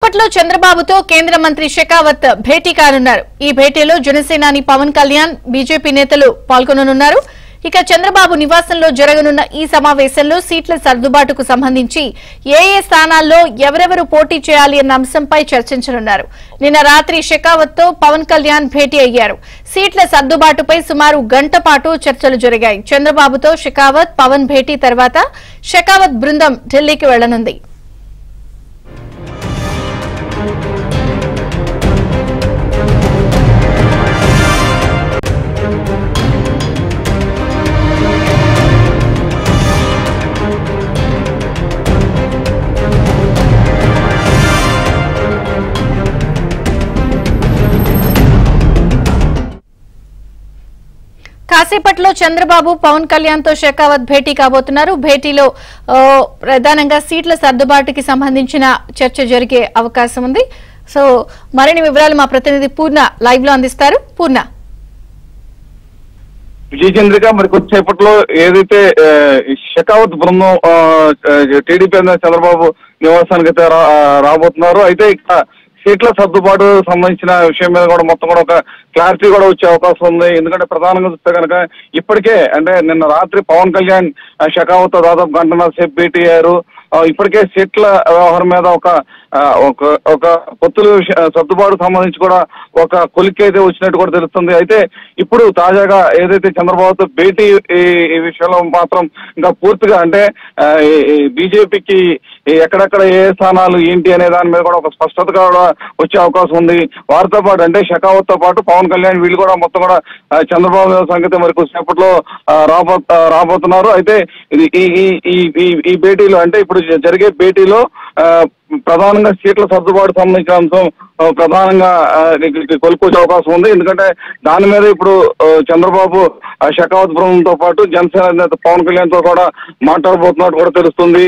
కాసేపట్లో చంద్రబాబుతో కేంద్ర మంత్రి షెకావత్ భేటీ కానున్నారు. ఈ భేటీలో జనసేనాని పవన్ కళ్యాణ్, బీజేపీ నేతలు పాల్గొననున్నారు. ఇక చంద్రబాబు నివాసంలో జరగనున్న ఈ సమావేశంలో సీట్ల సర్దుబాటుకు సంబంధించి ఏ స్థానాల్లో ఎవరెవరు పోటీ చేయాలి అన్న అంశంపై చర్చించనున్నారు. నిన్న రాత్రి షెకావత్ తో పవన్ కళ్యాణ్ భేటీ అయ్యారు. సీట్ల సర్దుబాటుపై సుమారు గంట పాటు చర్చలు జరిగాయి. చంద్రబాబుతో షెకావత్, పవన్ భేటీ తర్వాత షెకావత్ బృందం ఢిల్లీకి వెళ్లనుంది. కాసేపట్లో చంద్రబాబు, పవన్ కళ్యాణ్ తో షెకావత్ భేటీ కాబోతున్నారు. భేటీలో ప్రధానంగా సీట్ల సర్దుబాటుకి సంబంధించిన చర్చ జరిగే అవకాశం ఉంది. సో మరిన్ని వివరాలు మా ప్రతినిధి పూర్ణ లైవ్ లో అందిస్తారు. పూర్ణ. విజయచంద్రిక, మరి కొద్దిసేపట్లో ఏదైతే షెకావత్ బృందం టీడీపీ చంద్రబాబు నివాసానికి అయితే రాబోతున్నారు. అయితే ఇక్కడ సీట్ల సర్దుబాటు సంబంధించిన విషయం మీద కూడా మొత్తం కూడా ఒక క్లారిటీ కూడా వచ్చే అవకాశం ఉంది. ఎందుకంటే ప్రధానంగా చూస్తే కనుక ఇప్పటికే అంటే నిన్న రాత్రి పవన్ కళ్యాణ్ షెకావత్ తో దాదాపు గంటన్నర సేపు భేటీ అయ్యారు. ఇప్పటికే సీట్ల వ్యవహారం మీద ఒక పొత్తుల సర్దుబాటు సంబంధించి కూడా ఒక కొలిక్కి అయితే వచ్చినట్టు కూడా తెలుస్తుంది. అయితే ఇప్పుడు తాజాగా ఏదైతే చంద్రబాబుతో భేటీ ఈ విషయంలో మాత్రం ఇంకా పూర్తిగా అంటే బీజేపీకి ఎక్కడెక్కడ ఏ స్థానాలు ఏంటి అనే దాని మీద కూడా ఒక స్పష్టత కూడా వచ్చే అవకాశం ఉంది. వారితో పాటు అంటే షెకావత్ తో పాటు పవన్ కళ్యాణ్ వీళ్ళు కూడా మొత్తం కూడా చంద్రబాబు సంగతి మరి కొద్దిసేపట్లో రాబోతున్నారు. అయితే ఈ భేటీలో అంటే ఇప్పుడు జరిగే భేటీలో ప్రధానంగా సీట్ల సర్దుబాటు సంబంధించిన అంశం ప్రధానంగా కొలుకొచ్చే అవకాశం ఉంది. ఎందుకంటే దాని మీద ఇప్పుడు చంద్రబాబు షెకావత్ బృందంతో పాటు జనసేన నేత పవన్ కళ్యాణ్ తో కూడా మాట్లాడబోతున్నట్టు కూడా తెలుస్తుంది.